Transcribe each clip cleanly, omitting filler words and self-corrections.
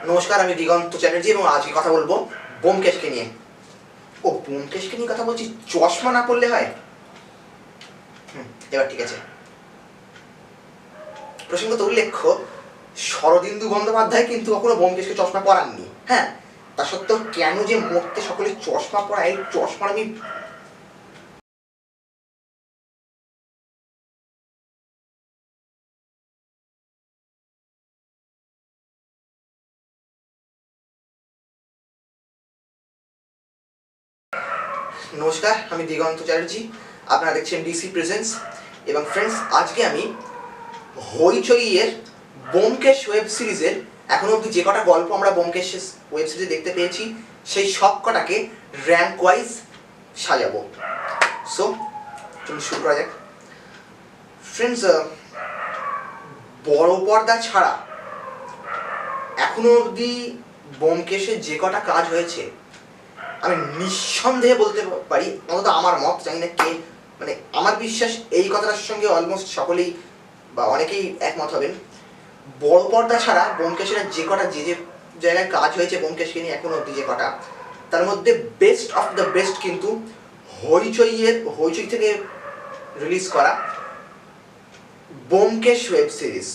নমস্কার, আমি দিগন্ত চ্যাটার্জি এবং আজকে কথা বলবো ব্যোমকেশকে নিয়ে। ব্যোমকেশকে নিয়ে কথা বলছি, চশমা না পড়লে হয়? এবার ঠিক আছে। প্রসঙ্গত উল্লেখ্য, শরদিন্দু বন্দ্যোপাধ্যায় কিন্তু কখনো ব্যোমকেশকে চশমা পরাননি। হ্যাঁ, তা সত্ত্বেও কেন যে মরতে সকলে চশমা পরায়, চশমার আমি নমস্কার, আমি দিগন্ত চ্যাটার্জি। আপনারা দেখছেন ডিসি প্রেজেন্স। এবং ফ্রেন্ডস, আজকে আমি হইচইয়ের ব্যোমকেশ ওয়েব সিরিজের এখনো অবধি যে কটা গল্প আমরা ব্যোমকেশ ওয়েব সিরিজে দেখতে পেয়েছি, সেই সব কটাকে র্যাঙ্ক ওয়াইজ সাজাবো। সো চলুন শুরু করা যাক। ফ্রেন্ডস, বড় পর্দা ছাড়া এখনো অবধি ব্যোমকেশের যে কটা কাজ হয়েছে, আমি নিঃসন্দেহে বলতে পারি, অন্তত আমার মত, জানি না কে, মানে আমার বিশ্বাস এই কথাটার সঙ্গে অলমোস্ট সকলেই বা অনেকেই একমত হবেন, বড় পর্দা ছাড়া ব্যোমকেশের যে কটা যে জায়গায় কাজ হয়েছে ব্যোমকেশকে নিয়ে এখনো অবধি যে কটা, তার মধ্যে বেস্ট অফ দ্য বেস্ট কিন্তু হইচই থেকে রিলিজ করা ব্যোমকেশ ওয়েব সিরিজ।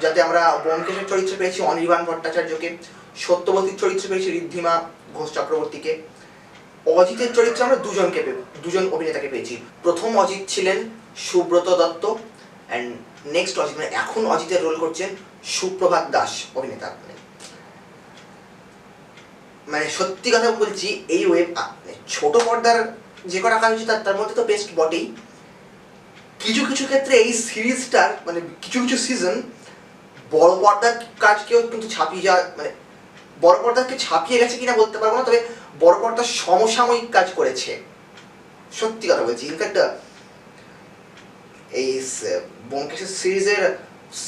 যাতে আমরা ব্যোমকেশের চরিত্রে পেয়েছি অনির্বাণ ভট্টাচার্যকে, সত্যবতীর চরিত্রে পেয়েছি ঋদ্ধিমা ঘোষ চক্রবর্তীকে, অজিতের চরিত্রে আমরা দুজন অভিনেতাকে পেয়েছি। প্রথম অজিত ছিলেন সুব্রত দত্ত, অ্যান্ড নেক্সট অজিত, মানে এখন অজিতের রোল করছেন সুপ্রভাত দাস অভিনেতা। মানে সত্যি কথা বলছি, এই ওয়েব ছোট পর্দার যে কটা কাজ হয়েছে তার মধ্যে তো বেস্ট বটেই। কিছু কিছু ক্ষেত্রে এই সিরিজটার মানে কিছু কিছু সিজন বড় পর্দার কাজকেও কিন্তু ছাপিয়ে যাওয়া, মানে বড় পর্দাকে ছাপিয়ে গেছে কিনা বলতে পারবো না, তবে বড় পর্দার সমসাময়িক কাজ করেছে। সত্যি কথা বলছি। ইনফ্যাক্ট এই ব্যোমকেশের সিরিজের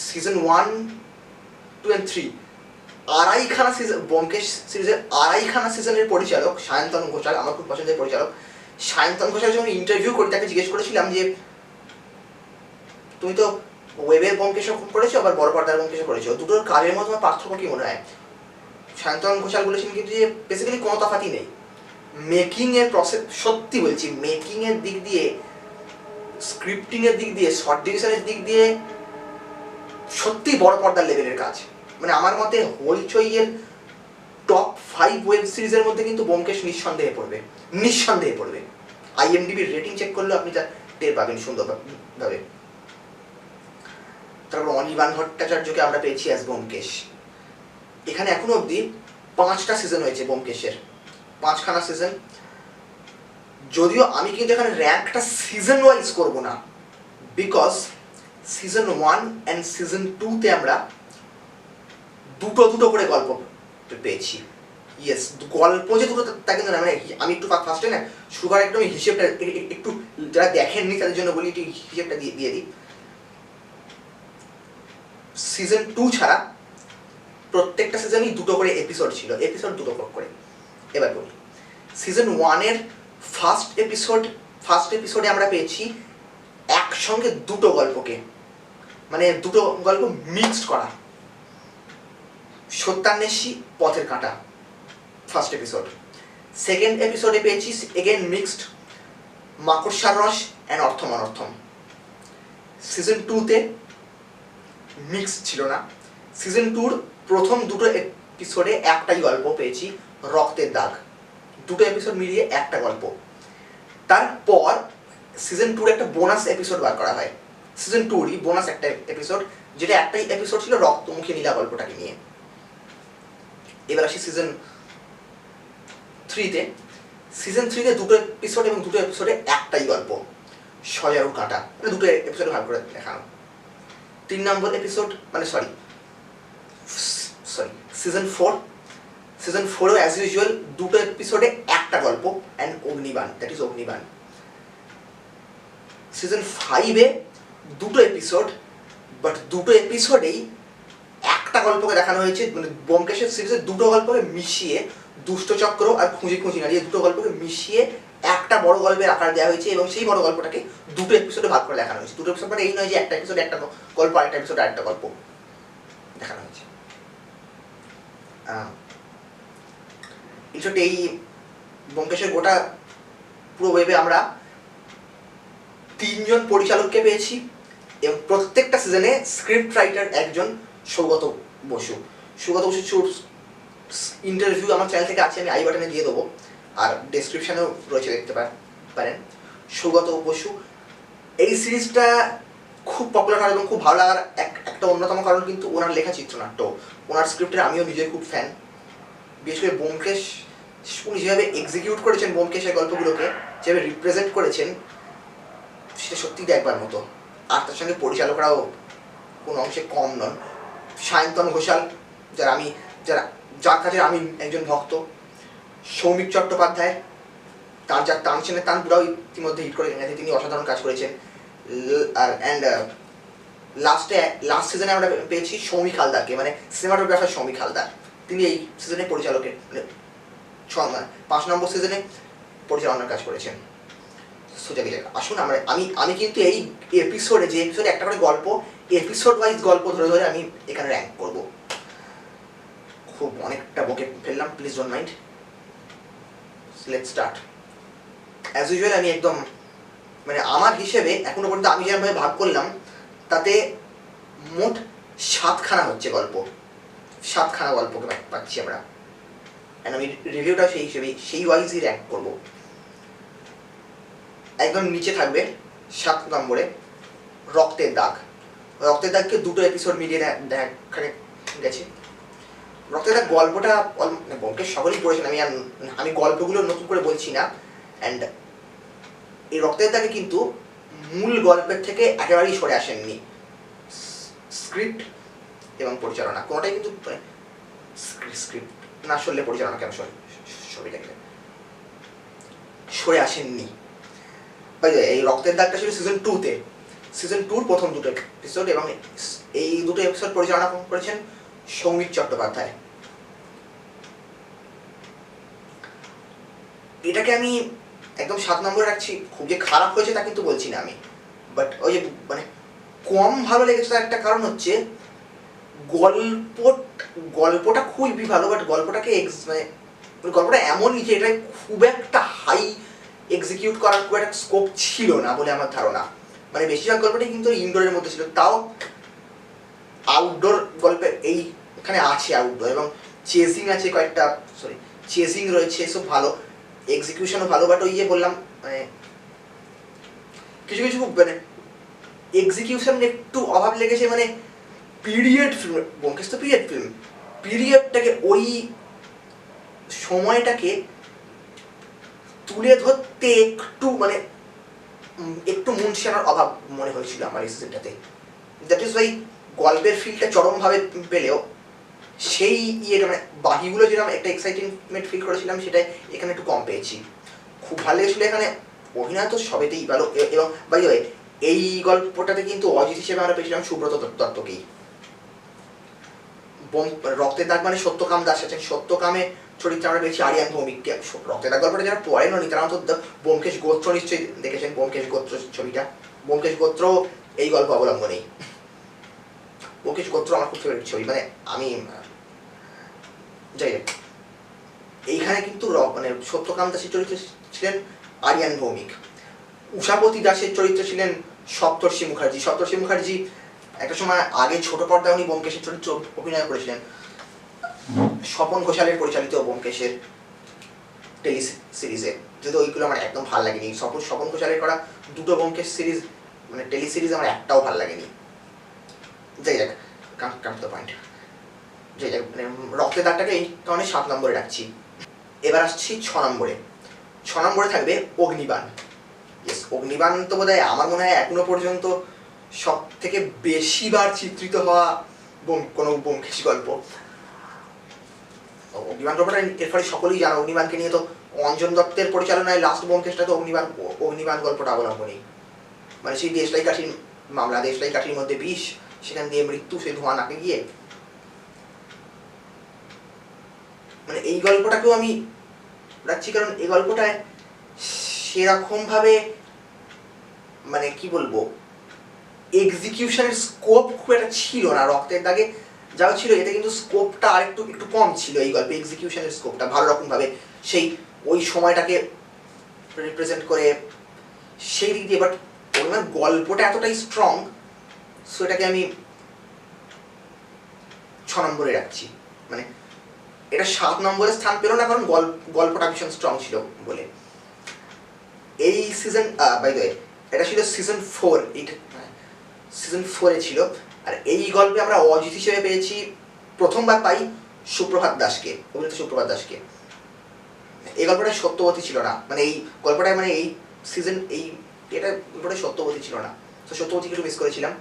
সিজন 1, 2 and 3 আড়াইখানা সিজন, ব্যোমকেশ সিরিজের আড়াইখানা সিজনের পরিচালক সায়ন্তন ঘোষাল, আমার খুব পছন্দের পরিচালক। সায়ন্তন ঘোষাল যখন ইন্টারভিউ করি, তাকে জিজ্ঞেস করেছিলাম যে তুমি তো ওয়েবের ব্যোমকেশও করেছো, আবার বড় পর্দার ব্যোমকেশও করেছো, দুটোর কাজের মধ্যে তোমার পার্থক্য কি মনে হয়? সায়ন্তন ঘোষাল বলেছেন কিন্তু যে বেসিক্যালি কোনো তফাৎই নেই। মেকিং এর প্রসেস, সত্যি বলছি, মেকিং এর দিক দিয়ে, স্ক্রিপ্টিং এর দিক দিয়ে, শর্ট ডিরেকশনের দিক দিয়ে সত্যি বড় পর্দার লেভেলের কাজ। মানে আমার মতে হইচইয়ের টপ 5 ওয়েব সিরিজের মধ্যে কিন্তু ব্যোমকেশ নিঃসন্দেহে পড়বে। IMDb রেটিং চেক করলে আপনি তা টের পাবেন সুন্দরভাবে। তারপর অনির্বাণ ভট্টাচার্যকে আমরা পেয়েছি অ্যাজ ব্যোমকেশ। এখানে এখনো অবধি 5টা সিজন হয়েছে ব্যোমকেশের, 5খানা সিজন। যদিও আমি কিন্তু এখানে র্যাঙ্কটা সিজন ওয়াইজ করব না, বিকজ সিজন 1 অ্যান্ড সিজন 2-তে আমরা দুটো করে গল্প পেয়েছি। ইয়েস, গল্প যে দুটো তা কিন্তু না, মানে আমি একটু ফার্স্টে না শুরু করার একদম হিসেবটা একটু, যারা দেখেননি তাদের জন্য বলি, একটু হিসেবটা দিয়ে দিই। সিজন 2 ছাড়া প্রত্যেকটা সিজনই দুটো করে এপিসোড ছিল, এপিসোড দুটো করে। এবার বলি, সিজন 1-এর ফার্স্ট এপিসোডে আমরা পেয়েছি একসঙ্গে দুটো গল্পকে, মানে দুটো গল্প মিক্সড করা। সত্যান্বেষী, পথের কাঁটা, ফার্স্ট এপিসোড। সেকেন্ড এপিসোডে পেয়েছি এগেন মিক্সড মাকড়সার রস অ্যান্ড অর্থম অনর্থম। সিজন 2-তে মিক্স ছিল না। সিজন 2-র প্রথম দুটো এপিসোডে একটাই গল্প পেয়েছি, রক্তের দাগ। দুটো এপিসোড মিলিয়ে একটা গল্প। তারপর সিজন 2-র একটা বোনাস এপিসোড বার করা হয়, সিজন 2-রই বোনাস একটা এপিসোড, যেটা একটাই এপিসোড ছিল রক্তমুখী নীলা গল্পটাকে নিয়ে। এবার আসি সিজন 3-তে। সিজন 3-তে দুটো এপিসোড এবং দুটো এপিসোডে একটাই গল্প, সজারু কাঁটা, মানে দুটো এপিসোডে ভাগ করে দেখানো। 3 নম্বর এপিসোড, মানে সরি সিজন 4-এও অ্যাজ ইউজুয়াল দুটো এপিসোডে একটা গল্প, অ্যান্ড অগ্নিবাণ, দ্যাট ইজ অগ্নিবাণ। সিজন 5-এ দুটো এপিসোড, বাট দুটো এপিসোডেই একটা গল্পকে দেখানো হয়েছে, মানে ব্যোমকেশের সিরিজের দুটো গল্পকে মিশিয়ে, দুষ্টচক্র আর খুঁজি নাড়িয়ে দুটো গল্পকে মিশিয়ে একটা বড় গল্পের আকার দেওয়া হয়েছে, এবং সেই বড় গল্পটাকে দুটো এপিসোডে ভাগ করে দেখানো হয়েছে। দুটো এপিসোড মানে এই নয় যে একটা এপিসোডে একটা গল্প, আরেকটা এপিসোডে আরেকটা গল্প দেখানো হয়েছে। ইনফ্যাক্ট এই ব্যোমকেশের গোটা পুরো ওয়েবে আমরা 3 জন পরিচালককে পেয়েছি এবং প্রত্যেকটা সিজনে স্ক্রিপ্ট রাইটার একজন সৌগত বসু। সৌগত বসুর ইন্টারভিউ আমার চ্যানেল থেকে আছে, আমি আই বাটনে দিয়ে দেবো, আর ডেসক্রিপশানেও রয়েছে, দেখতে পারেন। সৌগত বসু এই সিরিজটা খুব পপুলার হয় এবং খুব ভালো লাগার একটা অন্যতম কারণ কিন্তু ওনার লেখা চিত্রনাট্য। ওনার স্ক্রিপ্টের আমিও নিজে খুব ফ্যান। বিশেষ করে ব্যোমকেশ উনি যেভাবে এক্সিকিউট করেছেন ব্যোমকেশের গল্পগুলোকে, যেভাবে রিপ্রেজেন্ট করেছেন, সেটা সত্যিই দেখবার মতো। আর তার সঙ্গে পরিচালকরাও কোনো অংশে কম নন। সায়ন্তন ঘোষাল, যার কাছে আমি একজন ভক্ত। সৌমিক চট্টোপাধ্যায়, তার যা টানছেনের টান পুরাও ইতিমধ্যে হিট করে গেছে, তিনি অসাধারণ কাজ করেছেন। আর লাস্ট সিজনে আমরা পেয়েছি সৌমিক হালদারকে, মানে সিনেমাটোগ্রাফার সৌমিক হালদার। তিনি এই সিজনে পরিচালকের 5 নম্বর সিজনে পরিচালনার কাজ করেছেন। আসুন আমি কিন্তু এই এপিসোডে একটা করে গল্প, এপিসোড ওয়াইজ গল্প ধরে ধরে আমি এখানে র্যাঙ্ক করব। খুব অনেকটা বকে ফেললাম, please don't mind. Let's start. As usual আমি একদম মানে আমার হিসেবে এখনো পর্যন্ত আমি যেভাবে ভাগ করলাম তাতে মোট 7খানা হচ্ছে গল্প, 7খানা গল্পকে পাচ্ছি আমরা। আমি রিভিউটা সেই হিসেবে সেই ওয়াইজই র্যাঙ্ক করব। একদম নিচে থাকবে 7 নম্বরে রক্তের দাগ। রক্তের দাগকে 2টো এপিসোড মিলিয়ে দেখা গেছে। রক্তের দাগ গল্পটা ব্যোমকেশ সকলেই পড়েছেন, আমি গল্পগুলো নতুন করে বলছি না। অ্যান্ড এই রক্তের দাগে কিন্তু মূল গল্পের থেকে একেবারেই সরে আসেননি। স্ক্রিপ্ট এবং পরিচালনা কোনোটাই কিন্তু স্ক্রিপ্ট না সরলে পরিচালনা কেন ছবিটাকে সরে আসেননি। এই রক্তের দাগটা ছিল সিজন 2-তে, সিজন 2-র প্রথম 2টো এপিসোড, এবং এই 2টো এপিসোড পরিচালনা করেছেন সৌমিক চট্টোপাধ্যায়। এটাকে আমি একদম 7 নম্বরে রাখছি। খুব যে খারাপ হয়েছে তা কিন্তু বলছি না আমি, বাট ওই যে মানে কম ভালো লেগেছে তার একটা কারণ হচ্ছে গল্পটা খুবই ভালো, বাট গল্পটা এমনই যে এটা খুব একটা হাই এক্সিকিউট করার খুব একটা স্কোপ ছিল না বলে আমার ধারণা। মানে বেশিরভাগ গল্পটাই কিন্তু ইনডোরের মধ্যে ছিল, তাও আউটডোর গল্পের এইখানে আছে আউটডোর, এবং চেজিং আছে কয়েকটা, চেজিং রয়েছে, এসব ভালো, এক্সিকিউশনও ভালো। বাট ওই যে বললাম মানে কিছু কিছু মানে এক্সিকিউশন একটু অভাব লেগেছে। মানে পিরিয়ড ফিল্ম, ব্যোমকেশ তো পিরিয়ড ফিল্ম, পিরিয়ডটাকে ওই সময়টাকে তুলে ধরতে একটু মন সেনার অভাব মনে হয়েছিল আমার এই সিজনটাতে। দ্যাট ইজ ওয়াই গল্পের ফিলটা চরমভাবে পেলেও সেই মানে বাকিগুলো যেরকম একটা এক্সাইটেডমেন্ট ফিল করেছিলাম সেটা এখানে একটু কম পেয়েছি। খুব ভালো লেগেছিল এখানে অভিনয় তো সবেতেই ভালো, এবং বাই দ্য ওয়ে এই গল্পটাতে কিন্তু অজিত হিসেবে আমরা পেয়েছিলাম সুব্রত দত্তকেই। রক্তের দাগ মানে সত্যকাম দাস আছেন, সত্যকামে চরিত্রে আমরা পেয়েছি আরিয়ান ভৌমিককে। রক্তের দাগ গল্পটা যারা পড়েন নি তারা অন্তত ব্যোমকেশ গোত্র নিশ্চয়ই দেখেছেন, ব্যোমকেশ গোত্র ছবিটা। ব্যোমকেশ গোত্র এই গল্প অবলম্বনেই। ব্যোমকেশ গোত্র আমার খুব ফেভারিট ছবি, মানে আমি যাই হোক এইখানে কিন্তু মানে সত্যকাম দাসের চরিত্রে ছিলেন আরিয়ান ভৌমিক, উষাপতি দাসের চরিত্রে ছিলেন সপ্তর্ষি মুখার্জি। সপ্তর্ষি মুখার্জি একটা সময় আগে ছোট পর্দায় উনি ব্যোমকেশের চরিত্র অভিনয় করেছিলেন। স্বপন ঘোষালের পরিচালিত ব্যোমকেশের টেলি সিরিজে, যদি ওইগুলো আমার একদম ভালো লাগেনি। স্বপন ঘোষালের করা 2টো ব্যোমকেশ সিরিজ মানে টেলি সিরিজ আমার একটাও ভালো লাগেনি। যাই যাক, কাম টু দ্য পয়েন্ট। যাই যাক, মানে রক্তের দাগটাকে এই কারণে 7 নম্বরে রাখছি। এবার আসছি 6 নম্বরে। 6 নম্বরে থাকবে অগ্নিবাণ। ইয়েস, অগ্নিবাণ তো বোধহয় আমার মনে হয় এখনো পর্যন্ত সব থেকে বেশিবার চিত্রিত হওয়া কোনো ব্যোমকেশ গল্প। অগ্নিবাণ গল্পটা এর ফলে সকলেই জানো। অগ্নিবাণকে নিয়ে তো অঞ্জন দত্তের পরিচালনায় লাস্ট ব্যোমকেশটা তো অগ্নিবাণ গল্পটা অবলম্বনেই। মানে সেই দেশলাই কাঠির মামলা, দেশলাই কাঠির মধ্যে বিষ, সেখান দিয়ে মৃত্যু, সেই ধোঁয়া নাকে গিয়ে। মানে এই গল্পটাকেও আমি রাখছি কারণ এই গল্পটায় সেরকম ভাবে মানে কি বলবো এক্সিকিউশনের স্কোপ খুব একটা ছিল না। রক্তের দাগে যা ছিল এতে কিন্তু স্কোপটা আর একটু একটু কম ছিল, এই গল্পে এক্সিকিউশনের স্কোপটা ভালো রকমভাবে সেই ওই সময়টাকে রিপ্রেজেন্ট করে সেই দিক দিয়ে। বাট পরিমাণ গল্পটা এতটাই স্ট্রং, সো এটাকে আমি 6 নম্বরে রাখছি। মানে এটা 7 নম্বরে স্থান পেল না, কারণ গল্পটা ভীষণ স্ট্রং ছিল বলে। এই সিজন বাই দ্য ওয়ে এটা ছিল সিজন 4, এইটা সিজন 4 ছিল। আর এই গল্পে আমরা অজিত হিসেবে পেয়েছি, প্রথমবার পাই সুপ্রভাত দাসকে, অভিনেতা সুপ্রভাত দাসকে। এই গল্পটা সত্যবতী ছিল না, মানে এই গল্পটা মানে এই সিজন এই এটা গল্পটা সত্যবতী ছিল না, তো সত্যবতীকে একটু মিস করেছিলাম।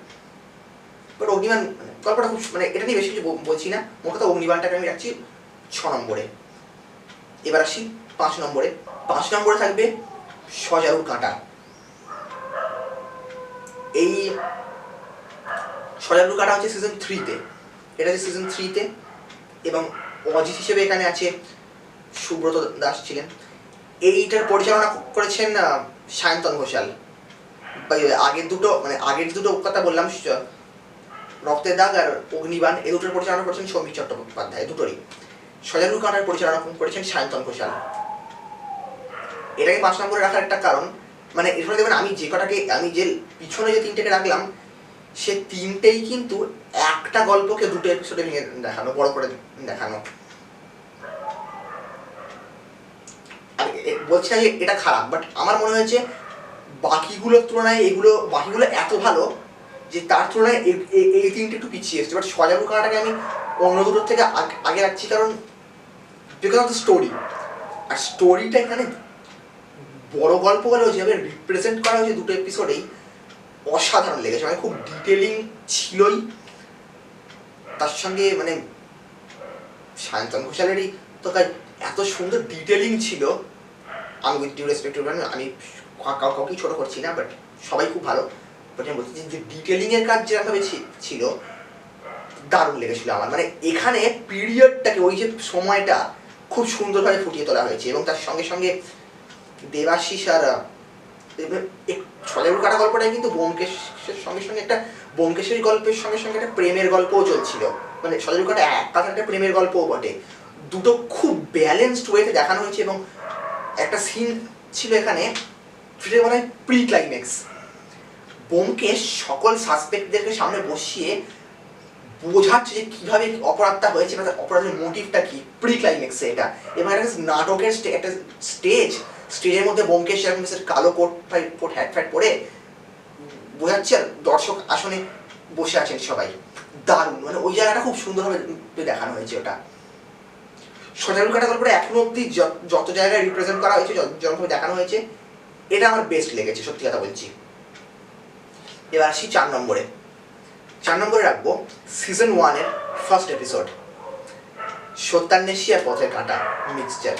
বাট অগ্নিবাণ গল্পটা খুব, মানে এটা নিয়ে বেশি কিছু বলছি না, মোট কথা অগ্নিবাণটাকে আমি রাখছি 6 নম্বরে। এবার আসি 5 নম্বরে। 5 নম্বরে থাকবে সজারুর কাঁটা। এই সজারুর কাঁটা হচ্ছে সিজন 3-তে, এটা হচ্ছে সিজন 3-তে, এবং অজিত হিসেবে এখানে আছে সুব্রত দাস ছিলেন। এইটার পরিচালনা করেছেন সায়ন্তন ঘোষাল। আগের দুটো কথা বললাম, রক্তের দাগ আর অগ্নিবাণ, এই দুটোর পরিচালনা করেছেন সমীর চট্টোপাধ্যায়, দুটোরই। সজারুর কাঁটার পরিচালনা করেছেন সায়ন্তন ঘোষাল। এটাকে 5 নম্বরে রাখার একটা কারণ, মানে এরপরে দেখবেন আমি যে পিছনে যে 3টেকে রাখলাম, সে 3টেই কিন্তু একটা গল্পকে 2টো এপিসোডে ভেঙে দেখানো, বড় করে দেখানো। বলছি না যে এটা খারাপ, বাট আমার মনে হয়েছে বাকিগুলোর তুলনায় বাকিগুলো এত ভালো যে তার তুলনায় এই 3টে একটু পিছিয়ে এসছে। বাট সজারুর কাঁটাটাকে আমি অন্য দুটোর থেকে আগে রাখছি, কারণ বিকজ অফ দ্য স্টোরি। আর স্টোরিটা এখানে বড় গল্প হলেও যেভাবে রিপ্রেজেন্ট করা হয়েছে 2টো এপিসোডেই, অসাধারণ লেগেছে। মানে খুব ডিটেলিং ছিলই, তার সঙ্গে মানে সায়ন্তন ঘোষালেরই তো এত সুন্দর ডিটেলিং ছিল। আমি উইথ ডিউ রেসপেক্ট, আমি কাউকেই ছোটো করছি না, বাট সবাই খুব ভালো। বাট আমি বলছি যে ডিটেলিংয়ের কাজ যেভাবে ছিল, দারুণ লেগেছিল আমার। মানে এখানে পিরিয়ডটাকে, ওই যে সময়টা খুব সুন্দরভাবে ফুটিয়ে তোলা হয়েছে, এবং তার সঙ্গে সঙ্গে দেবাশিস আর সজারুর কাঁটা গল্পটাই কিন্তু ব্যোমকেশের সঙ্গে সঙ্গে একটা ব্যোমকেশের গল্পের সঙ্গে সঙ্গে একটা প্রেমের গল্পও চলছিল। মানে সজারুর কাঁটা এক কথা একটা প্রেমের গল্পও বটে। দুটো খুব ব্যালেন্সড ওয়েতে দেখানো হয়েছে, এবং একটা সিন ছিল এখানে, সেটা বলা হয় প্রি ক্লাইম্যাক্স। ব্যোমকেশ সকল সাসপেক্টদেরকে সামনে বসিয়ে বোঝাচ্ছে যে কীভাবে অপরাধটা হয়েছে বা অপরাধের মোটিভটা কী, প্রি ক্লাইম্যাক্সে এটা। এবং একটা নাটকের একটা স্টেজের মধ্যে ব্যোমকেশ এরকম কালো কোট হ্যাট ফ্যাট পরে বোঝাচ্ছে, আর দর্শক আসনে বসে আছেন সবাই। দারুণ, মানে ওই জায়গাটা খুব সুন্দরভাবে দেখানো হয়েছে ওটা। সজারুর কাঁটা গল্পটা এখনো অব্দি যত জায়গায় রিপ্রেজেন্ট করা হয়েছে, যেরকমভাবে দেখানো হয়েছে, এটা আমার বেস্ট লেগেছে, সত্যি কথা বলছি। এবার আসি 4 নম্বরে। 4 নম্বরে রাখবো সিজন 1-এর ফার্স্ট এপিসোড, সত্যান্বেষী আর পথের কাঁটা, মিক্সচার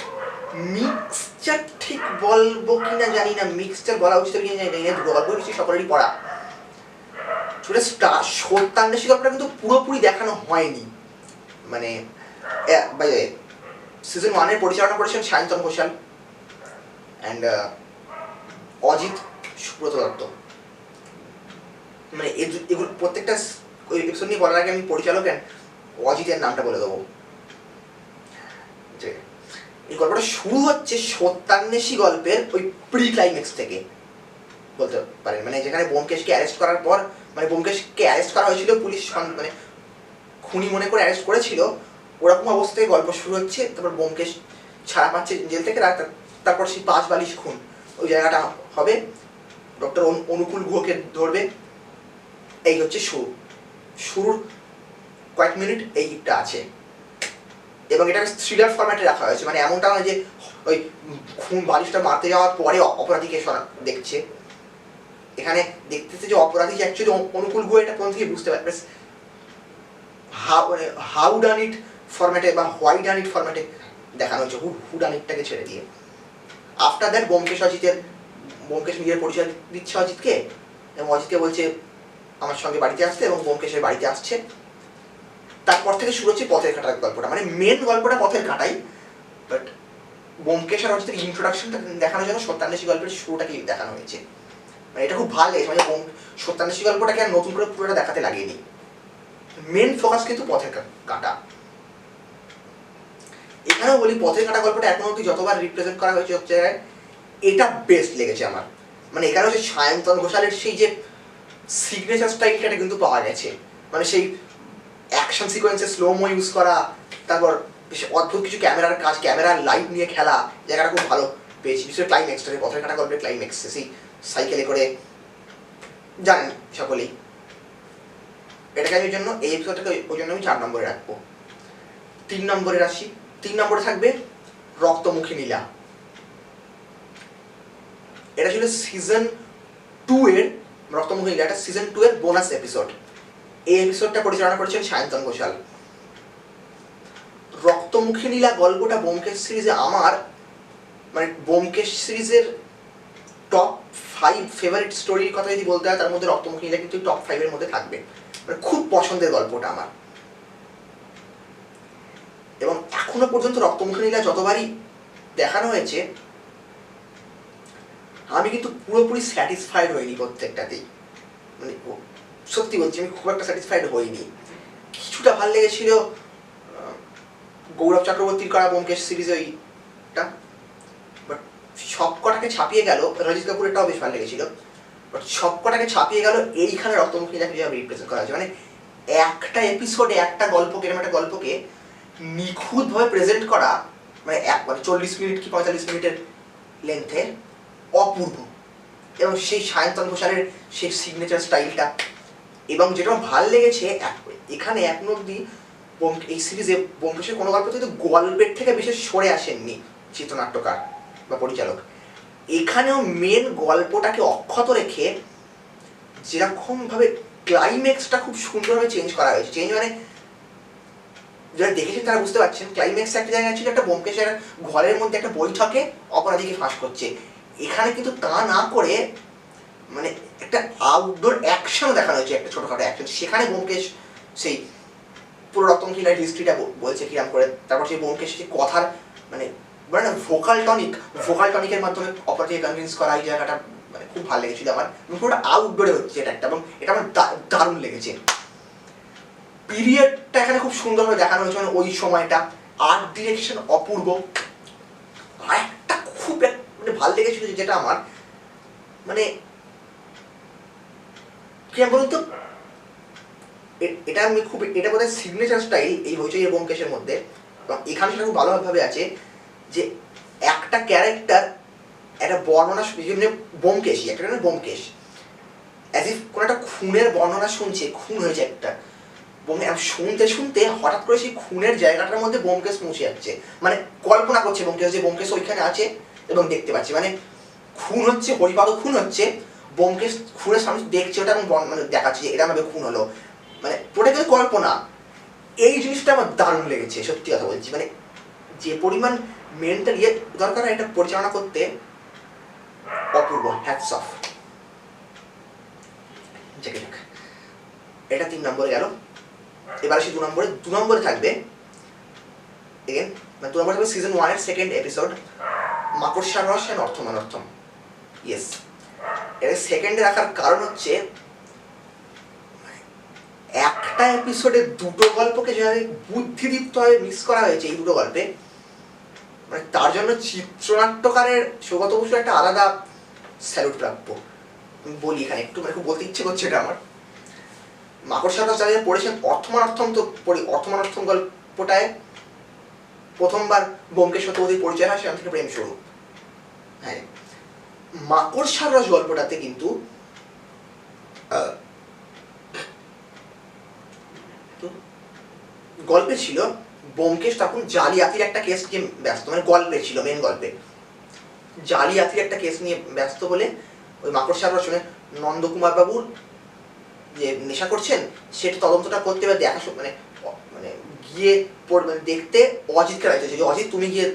ঠিক বলবো কিনা জানি না, মিক্সচার বলা উচিত কিনা জানি না, দুটো গল্প নিশ্চয়ই সকলেরই পড়া। সত্যান্বেষী গল্পটা কিন্তু পুরোপুরি দেখানো হয়নি। মানে সিজন 1-এর পরিচালনা করেছেন সায়ন্তন ঘোষাল অ্যান্ড অজিত সুব্রত দত্ত। মানে এগুলো প্রত্যেকটা এপিসোড নিয়ে বলার আগে আমি পরিচালক অজিতের নামটা বলে দেবো। এই গল্পটা শুরু হচ্ছে সত্যান্বেষী গল্পের ওই প্রি ক্লাইম্যাক্স থেকে বলতে পারেন, মানে যেখানে ব্যোমকেশকে অ্যারেস্ট করার পর, মানে ব্যোমকেশকে অ্যারেস্ট করা হয়েছিল, পুলিশ মানে খুনি মনে করে অ্যারেস্ট করেছিল, ওরকম অবস্থায় গল্প শুরু হচ্ছে। তারপর ব্যোমকেশ ছাড়া পাচ্ছে জেল থেকে, তারপর সেই 5 বালিশ খুন ওই জায়গাটা হবে, ডক্টর অনুকূল গুহকে ধরবে। এই হচ্ছে শুরুর কয়েক মিনিট এইটা আছে, এবং এটাকে থ্রিলার ফরম্যাটে রাখা হয়েছে। মানে এমনটা নয় যে ওই খুন বালিশটা মারতে যাওয়ার পরে অপরাধীকে দেখছে, এখানে দেখতেছে যে অপরাধী অ্যাকচুয়ালি অনুকূল গুহ, এটা কোন থেকে বুঝতে পারবে। হাউ ডান ইট ফরম্যাটে বা হোয়াই ডান ইট ফরম্যাটে দেখানো হচ্ছে, হু ডান ইটটাকে ছেড়ে দিয়ে। আফটার দ্যাট ব্যোমকেশ নিজের পরিচয় দিচ্ছে অজিতকে, এবং অজিতকে বলছে আমার সঙ্গে বাড়িতে আসতে, এবং ব্যোমকেশের বাড়িতে আসছে। তারপর থেকে শুরু হচ্ছে পথের কাঁটার গল্পটা। মানে মেন গল্পটা পথের কাঁটাই, বাট ব্যোমকেশ আর অজিতের ইন্ট্রোডাকশনটা দেখানোর জন্য সত্যান্বেষী গল্পের শুরুটাকে দেখানো হয়েছে। মানে এটা খুব ভালো লেগেছে, মানে সত্যান্বেষী গল্পটাকে আর নতুন করে পুরোটা দেখাতে লাগেনি। মেন ফোকাস কিন্তু পথের কাঁটা। এখানেও বলি পথের কাঁটা গল্পটা এখন অব্দি যতবার রিপ্রেজেন্ট করা হয়েছে সব জায়গায় এটা বেস্ট লেগেছে আমার। মানে এখানে হচ্ছে সায়ন্তন ঘোষালের সেই যে সিগনেচার স্টাইলটা কিন্তু পাওয়া গেছে, মানে সেই অ্যাকশন সিকোয়েন্সে স্লোমো ইউজ করা, তারপর অদ্ভুত কিছু ক্যামেরার কাজ, ক্যামেরার লাইট নিয়ে খেলা, জায়গাটা খুব ভালো পেয়েছি। বিশেষ ক্লাইম্যাক্সটাকে, পথের কাঁটা গল্পের ক্লাইম্যাক্সে সেই সাইকেলে করে জানেন সকলেই, এটাকে আমি ওই জন্য এই এপিসোডটাকে ওই জন্য আমি 4 নম্বরে রাখবো। 3 নম্বরে রাখি, 3 নম্বরে থাকবে রক্তমুখী নীলা। এটা ছিল সিজন 2 এর, রক্তমুখী নীলা এটা সিজন 2 এর বোনাস এপিসোড। এই এপিসোডটা পরিচালনা করেছেন সায়ন্তন ঘোষাল। রক্তমুখী নীলা গল্পটা ব্যোমকেশ সিরিজে আমার মানে ব্যোমকেশ সিরিজের টপ 5 ফেভারিট স্টোরির কথা যদি বলতে হয় তার মধ্যে রক্তমুখী নীলা কিন্তু টপ 5 এর মধ্যে থাকবে। মানে খুব পছন্দের গল্পটা আমার, এবং এখনো পর্যন্ত রক্তমুখী নীলা যতবারই দেখানো হয়েছে আমি কিন্তু পুরোপুরি স্যাটিসফাইড হইনি প্রত্যেকটাতেই। মানে সত্যি বলছি আমি খুব একটা স্যাটিসফাইড হইনি। কিছুটা ভালো লেগেছিল গৌরব চক্রবর্তীর করা ব্যোমকেশ সিরিজ ওইটা, বাট সব কটাকে ছাপিয়ে গেল। রজিত কাপুরেরটাও বেশ ভালো লেগেছিল, বাট সব কটাকে ছাপিয়ে গেল এইখানে রক্তমুখী নীলাকে যেভাবে রিপ্রেজেন্ট করা হয়েছে। মানে একটা এপিসোডে একটা গল্পকে, এরকম একটা গল্পকে নিখুঁতভাবে প্রেজেন্ট করা, মানে 40 মিনিট কি 45 মিনিটের লেন্থে, অপূর্ব। এবং সেই সায়ন্তন ঘোষালের সেই সিগনেচার স্টাইলটা, এবং যেটা ভাল লেগেছে এখানে এখন অব্দি এই সিরিজে ব্যোমকেশের কোনো গল্প কিন্তু গল্পের থেকে বিশেষ সরে আসেননি চিত্রনাট্যকার বা পরিচালক। এখানেও মেন গল্পটাকে অক্ষত রেখে যেরকমভাবে ক্লাইম্যাক্সটা খুব সুন্দরভাবে চেঞ্জ করা হয়েছে। চেঞ্জ মানে যারা দেখেছেন তারা বুঝতে পারছেন, ক্লাইম্যাক্স একটা জায়গায় ছিল একটা ব্যোমকেশের ঘরের মধ্যে একটা বৈঠকে অপরাধীকে ফাঁস করছে। এখানে কিন্তু তা না করে মানে একটা আউটডোর অ্যাকশন দেখানো হয়েছে, একটা ছোটখাটো অ্যাকশন। সেখানে ব্যোমকেশ সেই পুরো রক্তমুখী নীলার হিস্ট্রিটা বলছে কিরাম করে, তারপর সেই ব্যোমকেশ সেই কথার মানে বলে না ভোকাল টনিকের মাধ্যমে অপরাধীকে কনভিন্স করা, এই জায়গাটা মানে খুব ভালো লেগেছিল আমার। পুরোটা আউটডোরে হচ্ছে এটা একটা, এবং এটা আমার দারুণ লেগেছে। পিরিয়ডটা এখানে খুব সুন্দরভাবে দেখানো হয়েছে, মানে ওই সময়টা আর্ট ডিরেকশন অপূর্ব। আর একটা খুব মানে ভালো লেগেছিল যেটা আমার মানে কি বলুন তো, এটা আমি খুব, এটা বোধহয় সিগনেচার স্টাইল এই হইচই এবং ব্যোমকেশের মধ্যে। এখানে সেটা খুব ভালোভাবে আছে যে একটা ক্যারেক্টার একটা বর্ণনা, ব্যোমকেশই একটা ব্যোমকেশ অ্যাজ ইফ কোনো একটা খুনের বর্ণনা শুনছে, খুন হয়েছে একটা, শুনতে শুনতে হঠাৎ করে সেই খুনের জায়গাটার মধ্যে ব্যোমকেশ পৌঁছে যাচ্ছে। মানে কল্পনা করছে ব্যোমকেশ যে ব্যোমকেশ ওইখানে আছে এবং দেখতে পাচ্ছে, মানে খুন হচ্ছে, হরিপাদ খুন হচ্ছে, ব্যোমকেশ খুনের সামনে দেখছে ওটা এবং মানে দেখাচ্ছে যে এরকম ভাবে খুন হলো, মানে পুরোটা কিন্তু কল্পনা। এই জিনিসটা আমার দারুণ লেগেছে, সত্যি কথা বলছি। মানে যে পরিমাণ মেন্টাল ইয়ে দরকার এটা পরিচালনা করতে অপূর্ব, হ্যাটস অফ। এটা 3 নম্বরে গেল। এবার আসি 2 নম্বরে থাকবে এগেন, মানে 2 নম্বরে থাকবে সিজন 1 এর সেকেন্ড এপিসোড মাকড়সার রস এন্ড অর্থমানর্থম। ইয়েস, এর সেকেন্ডে রাখার কারণ হচ্ছে একটা এপিসোডে দুটো গল্পকে যেভাবে বুদ্ধিদীপ্তভাবে মিক্স করা হয়েছে এই দুটো গল্পে, মানে তার জন্য চিত্রনাট্যকারের সৌগত বসুর একটা আলাদা স্যালুট প্রাপ্য। বলি এখানে একটু মানে খুব বলতে ইচ্ছে করছে এটা আমার। মাকড়সার রস যারা পড়েছেন, অর্থমানর্থম তো পড়ি, অর্থমানর্থম গল্পটায় প্রথমবার ব্যোমকেশ সত্যবতীর পরিচয় হয়, সেখান থেকে প্রেম শুরু। হ্যাঁ, মাকড়সার রস গল্পটাতে কিন্তু গল্পে ছিল ব্যোমকেশ তখন জালিয়াতির একটা কেস নিয়ে ব্যস্ত, মানে গল্পে ছিল মেন গল্পে জালিয়াতির একটা কেস নিয়ে ব্যস্ত বলে ওই মাকড়সার রস শুনে নন্দকুমার বাবুর যে নেশা করছেন সেটা তদন্তটা করতে বা দেখা, মানে মানে গিয়ে মানে দেখতে অজিতকে রাখতে যে অজিত তুমি গিয়ে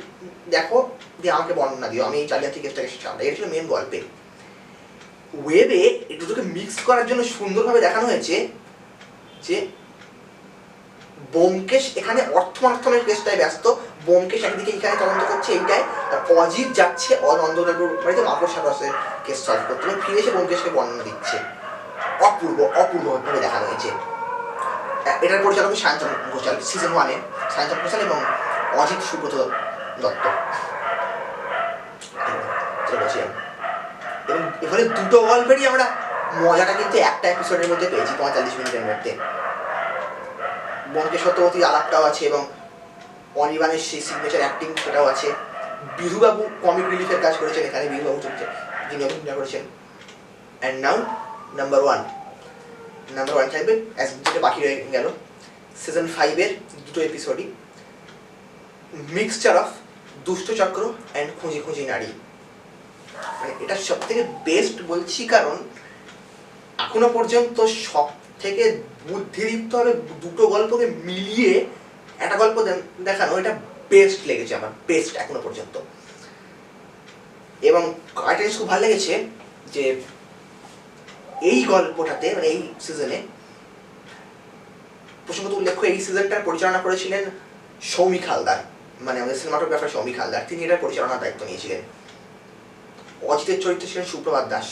দেখো দিয়ে আমাকে বর্ণনা দিও, আমি এই জালিয়াতি কেসটাকে সামলাই। এটা ছিল মেন গল্পে। ওয়েবে এই দুটোকে মিক্স করার জন্য সুন্দরভাবে দেখানো হয়েছে যে ব্যোমকেশ এখানে অর্থমানর্থমের কেসটায় ব্যস্ত, ব্যোমকেশ একদিকে এখানে তদন্ত করছে এইটাই, আর অজিত যাচ্ছে অনন্দবাবুর বাড়িতে মাকড়সার রসের কেস সলভ করতে, এবং ফিরে এসে ব্যোমকেশকে বর্ণনা দিচ্ছে। অপূর্বভাবে দেখানো হয়েছে। এটার পরিচালক সায়ন্তন ঘোষাল, সিজন 1-এ সায়ন্তন ঘোষাল এবং অজিত সুব্রত দত্ত বলছিলাম। এবং এখানে দুটো গল্পেরই আমরা মজাটা কিন্তু একটা এপিসোডের মধ্যে পেয়েছি 45 মিনিটের মধ্যে। ব্যোমকেশ চট্টোপাধ্যায়ের আলাপটাও আছে এবং অনির্বাণের সেই সিগনেচার অ্যাক্টিং সেটাও আছে। বিধুবাবু কমিক রিলিফের কাজ করেছেন এখানে, বিধুবাবু চলছে যিনি অভিনয় করেছেন। অ্যান্ড নাও নাম্বার ওয়ান থাকবে যেটা বাকি রয়ে গেল সিজন 5-এর দুটো এপিসোডই, মিক্সচার অফ দুষ্টচক্র অ্যান্ড খুঁজি খুঁজি নারী। মানে এটা সব থেকে বেস্ট বলছি কারণ এখনো পর্যন্ত সব থেকে বুদ্ধিদীপ্তভাবে দুটো গল্পকে মিলিয়ে একটা গল্প দেখানো, এটা বেস্ট লেগেছে আমার, বেস্ট এখনো পর্যন্ত। এবং একটা জিনিস খুব ভালো লেগেছে যে এই গল্পটাতে মানে এই সিজনে প্রসঙ্গত উল্লেখ্য এই সিজনটার পরিচালনা করেছিলেন সৌমিক হালদার, মানে আমাদের সিনেমাটোগ্রাফার সৌমিক হালদার, তিনি এটার পরিচালনার দায়িত্ব নিয়েছিলেন। অজিতের চরিত্র ছিলেন সুপ্রভাত দাস।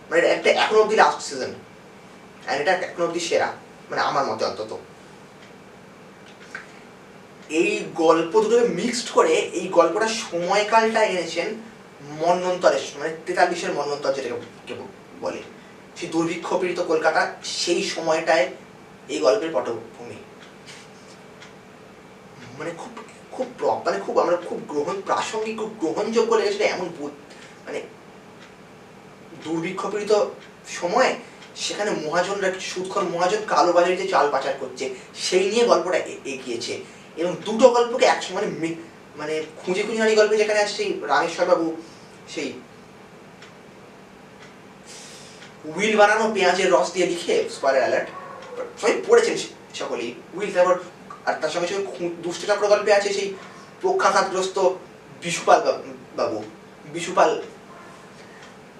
মানে এটা একটা এখনো অব্দি লাস্ট সিজন, অ্যান্ড এটা এখনো অব্দি সেরা, মানে আমার মতে অন্তত। এই গল্প দুটোকে মিক্সড করে এই গল্পটা সময়কালটা এনেছেন মন্বন্তরের, মানে 43-এর মন্বন্তর যেটাকে বলে, সেই দুর্ভিক্ষ পীড়িত কলকাতা, সেই সময়টায় এই গল্পের পটভূমি। মানে খুব খুব মানে খুব আমরা খুব প্রাসঙ্গিক, খুব গ্রহণযোগ্য লেগেছিল। এমন মানে দুর্ভিক্ষ পীড়িত সময় সেখানে মহাজনরা, সুদখোর মহাজন কালোবাজারিতে চাল পাচার করছে, সেই নিয়ে গল্পটা এগিয়েছে। এবং দুটো গল্পকে একসঙ্গে মানে খুঁজে খুঁজে নারী গল্পে যেখানে আছে সেই রামেশ্বর বাবু সেই উইল বানানো পেঁয়াজের রস দিয়ে লিখে, স্পয়লার অ্যালার্ট, সবাই পড়েছেন সকলেই উইল। তারপর আর তার সঙ্গে সঙ্গে দুষ্টচক্র গল্পে আছে সেই পক্ষাঘাতগ্রস্ত বিশুপাল বিশুপাল,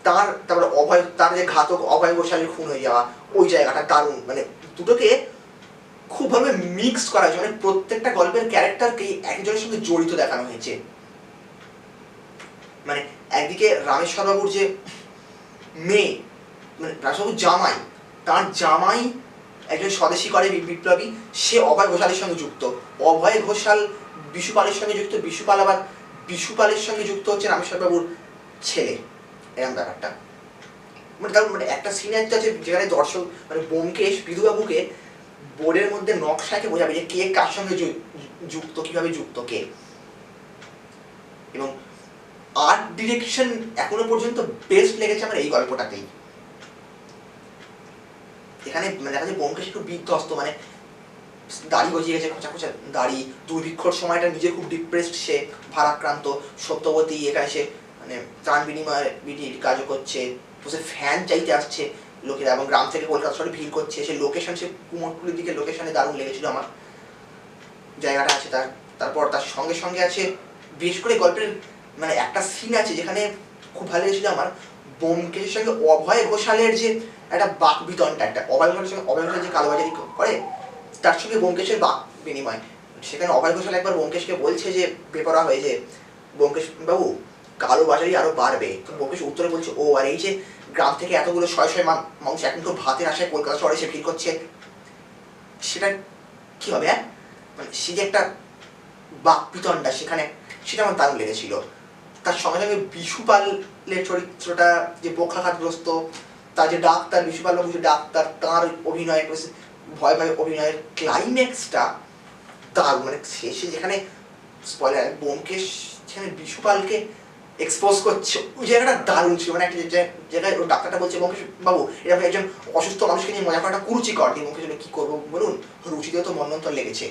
তারপর অভয়, তার যে ঘাতক অভয় গোস্বামীর খুন হয়ে যাওয়া, ওই জায়গাটা দারুণ। মানে দুটোকে খুবভাবে মিক্স করা হয়েছে, মানে প্রত্যেকটা গল্পের ক্যারেক্টারকেই একজনের সঙ্গে জড়িত দেখানো হয়েছে। মানে একদিকে রামেশ্বর বাবুর যে মেয়ে, মানে রামেশ্বর জামাই, তার জামাই একজন স্বদেশী করে বিপ্লবী, সে অভয় ঘোষালের সঙ্গে যুক্ত, অভয় ঘোষাল বিশুপালের সঙ্গে যুক্ত, বিশুপাল আবার বিশুপালের সঙ্গে যুক্ত হচ্ছে রামেশ্বর বাবুর ছেলে, এরকম ব্যাপারটা। মানে তার মানে একটা সিন আছে যেখানে দর্শক মানে ব্যোমকেশ বিধুবাবুকে বোর্ডের মধ্যে নকশাকে বোঝাবে যে কে কার সঙ্গে যুক্ত, কিভাবে যুক্ত কে। এবং আর্ট ডিরেকশন এখনো পর্যন্ত বেস্ট লেগেছে আমার এই গল্পটাতেই। এখানে দেখা যায় ব্যোমকেশ একটু বিধ্বস্ত, মানে দাড়ি গজিয়ে গেছে, খোঁচা খোঁচা দাড়ি, দুর্ভিক্ষর সময়টা নিজে খুব ডিপ্রেসড, সে ভারাক্রান্ত। সত্যবতী এখানে সে মানে ত্রাণ বিনিময় কাজও করছে, বসে ফ্যান চাইতে আসছে লোকেরা, এবং গ্রাম থেকে কলকাতা শহরে ভিড় করছে। সে লোকেশন, সে কুমোরটুলির দিকে লোকেশনে দারুণ লেগেছিল আমার জায়গাটা আছে তার। তারপর তার সঙ্গে সঙ্গে আছে বিশেষ করে গল্পের মানে একটা সিন আছে যেখানে খুব ভালো লেগেছিল আমার, ব্যোমকেশের সঙ্গে অভয় ঘোষালের যে একটা বাক বিতনটা, একটা অভয় ঘোষালের সঙ্গে অভয় ঘোষাল যে কালোবাজারি করে, তার সঙ্গে ব্যোমকেশের বাক বিনিময়। সেখানে অভয় ঘোষাল একবার ব্যোমকেশকে বলছে যে বেপরোয়া হয়ে যে, ব্যোমকেশ বাবু কালোবাজারি আরো বাড়বে। তো ব্যোমকেশ উত্তরে বলছে, ও আর এই যে গ্রাম থেকে এতগুলো শয়ে শয়ে মানুষ এখন তো ভাতের আশায় কলকাতা শহরে এসে ভিড় করছে, সেটা কি হবে? হ্যাঁ, মানে সে যে একটা বাক বিতনটা সেখানে, সেটা আমার দারুণ লেগেছিল। তার সঙ্গে সঙ্গে বিশুপালের চরিত্রটা যে পক্ষাঘাতগ্রস্ত, তার যে ডাক্তার, বিশুপাল বাবু যে ডাক্তার, তার অভিনয়, ভয় ভয় অভিনয়ের ক্লাইম্যাক্সটা দারুণ। মানে শেষে যেখানে স্পয়লার, ব্যোমকেশ যেখানে বিশুপালকে এক্সপোজ করছে, ওই জায়গাটা দারুণ ছিল। মানে একটা জায়গায় ওই ডাক্তারটা বলছে, ব্যোমকেশ বাবু এরকম একজন অসুস্থ মানুষকে নিয়ে মজা করাটা কুরুচিকর, ব্যোমকেশ বলে কি করবো বলুন, রুচিতেও তো মন্বন্তর লেগেছে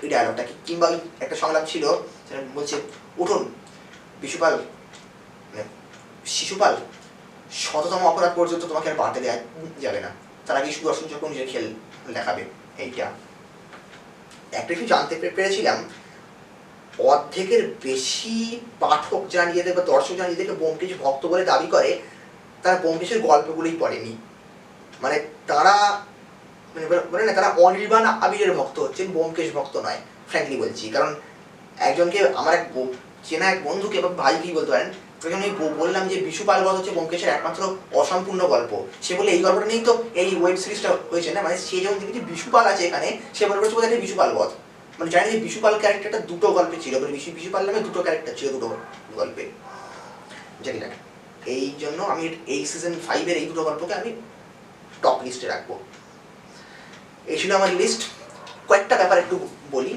এই ডায়লগটা। কিংবা একটা সংলাপ ছিল সেটা বলছে, উঠুন বিশুপাল, শিশুপাল, শততম অপরাধ পর্যন্ত তোমাকে আর বাড়তে দেওয়া যাবে না, তার আগে সুদর্শন চক্র নিজের খেল দেখাবে। এইটা একটা কিছু জানতে পেরেছিলাম, অর্ধেকের বেশি পাঠক যারা নিজেদের বা দর্শক যারা নিজেদেরকে ব্যোমকেশ ভক্ত বলে দাবি করে, তারা ব্যোমকেশের গল্পগুলোই পড়েনি। মানে তারা মানে বলে না, তারা অনির্বাণ আবিরের ভক্ত হচ্ছেন, ব্যোমকেশ ভক্ত নয়, ফ্র্যাঙ্কলি বলছি। কারণ একজনকে আমার এক চেনা এক বন্ধুকে বা ভাই কি বলতে পারেন, যখন আমি বললাম যে বিশুপাল বধ হচ্ছে ব্যোমকেশের একমাত্র অসম্পূর্ণ গল্প, সে বলে এই গল্পটা নিয়েই তো এই ওয়েব সিরিজটা হয়েছে না, মানে সে যখন দেখেছে বিশুপাল আছে এখানে, সে মনে করছে বোধহয় বিশুপাল বধ, মানে জানি যে বিশুপাল ক্যারেক্টারটা দুটো গল্পে ছিল, মানে বিশুপাল নামে দুটো ক্যারেক্টার ছিল দুটো গল্পে, জানি না। এই জন্য আমি এই সিজন 5-এর এই দুটো গল্পকে আমি টপ লিস্টে রাখবো। এই ছিল আমার লিস্ট। কয়েকটা ব্যাপার একটু বলি।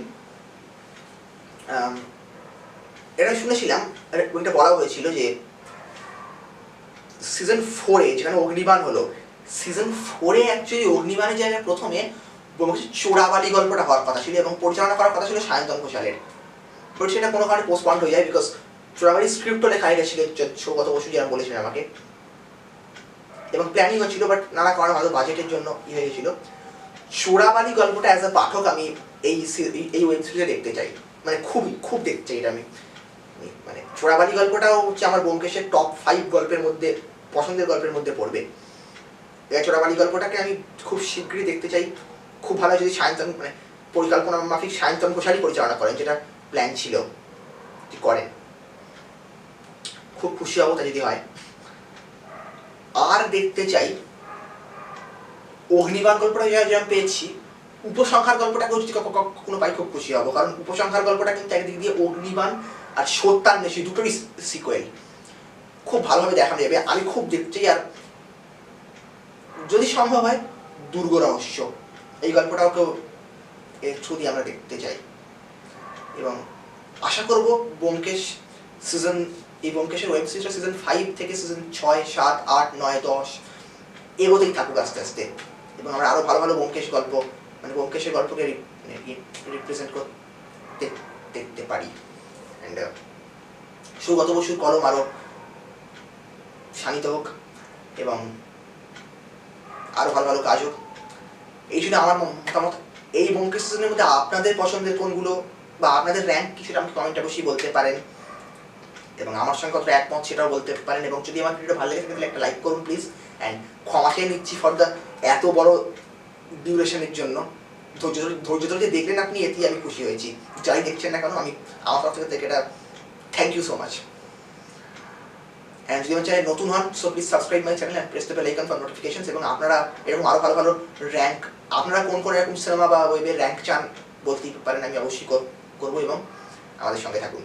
এটা শুনেছিলাম, ওইটা বলা হয়েছিল যে সিজন 4-এ যেখানে অগ্নিবাণ হলো, সিজন 4-এ অ্যাকচুয়ালি অগ্নিবাণের জায়গায় প্রথমে চোরাবালি গল্পটা হওয়ার কথা ছিল এবং পরিচালনা করার কথা ছিল সায়ন্তন ঘোষালের, বাট সেটা কোনো কারণে পোস্টপন্ড হয়ে যায়, বিকজ চোরাবালির স্ক্রিপ্টও লেখা হয়ে গেছিল সৌগত বসু যেমন বলেছিলেন আমাকে, এবং প্ল্যানিং হচ্ছিল, বাট নানা কারণে হয়তো বাজেটের জন্য হয়ে গেছিল। চোরাবালি গল্পটা অ্যাজ আ পাঠক আমি এই ওয়েব সিরিজে দেখতে চাই, মানে খুব দেখতে চাই এটা আমি। মানে চোরাবালি গল্পটাও হচ্ছে আমার ব্যোমকেশের টপ 5 গল্পের মধ্যে, পছন্দের গল্পের মধ্যে পড়বে। চোরাবালি গল্পটাকে আমি খুব শীঘ্রই দেখতে চাই। খুব ভালো যদি সায়ন্তন, মানে পরিকল্পনা মাফিক সায়ন্তন ঘোষালই পরিচালনা করেন, যেটা প্ল্যান ছিল করেন, খুব খুশি হবো তা যদি হয়। আর দেখতে চাই অগ্নিবাণ গল্পটা যেমন পেয়েছি, উপসংহার গল্পটাকেও যদি কখনো পাই খুব খুশি হবো, কারণ উপসংহার গল্পটা কিন্তু একদিক দিয়ে অগ্নিবাণ আর সত্যান্বেষী দুটোরই সিকুয়েল, খুব ভালোভাবে দেখানো যাবে, আমি খুব দেখতে চাই। আর যদি সম্ভব হয় দুর্গ রহস্য, এই গল্পটাও কেউ এর থ্রু দিয়ে আমরা দেখতে চাই, এবং আশা করব ব্যোমকেশ এই ব্যোমকেশের ওয়েব সিরিজটা সিজন 5 থেকে সিজন 6, 7, 8, 9, 10 এগোতেই থাকুক আস্তে আস্তে, এবং আমরা আরো ভালো ভালো ব্যোমকেশ গল্প, মানে ব্যোমকেশের গল্পকে রিপ্রেজেন্ট করতে দেখতে পারি। অ্যান্ড সৌগত বসুর কলম আরো শানিত হোক এবং আরো ভালো ভালো কাজ হোক। এই জন্য আমার মতামত। এই ব্যোমকেশ সিজনের মধ্যে আপনাদের পছন্দের কোনগুলো বা আপনাদের র্যাঙ্ক কি সেটা আমাকে কমেন্টে অবশ্যই বলতে পারেন, এবং আমার সঙ্গে কতটা একমত সেটাও বলতে পারেন। এবং যদি আমার ভিডিওটা ভালো লেগে থাকে তাহলে একটা লাইক করুন প্লিজ, অ্যান্ড ক্ষমা চেয়ে নিচ্ছি ফর দ্য এত বড় ডিউরেশনের জন্য। ধৈর্য ধরে যে দেখলেন আপনি, এতেই আমি খুশি হয়েছি। যাই দেখছেন না কেন, আমি আমার তরফ থেকে এটা thank you so much. And যদি আমার চ্যানেল নতুন হন, so please subscribe my channel and press the bell icon for notifications. এবং আপনারা এরকম আরও ভালো ভালো র্যাঙ্ক, আপনারা কোন এরকম সিনেমা বা ওয়েবের র্যাঙ্ক চান বলতেই পারেন, আমি অবশ্যই করবো, এবং আমাদের সঙ্গে থাকুন।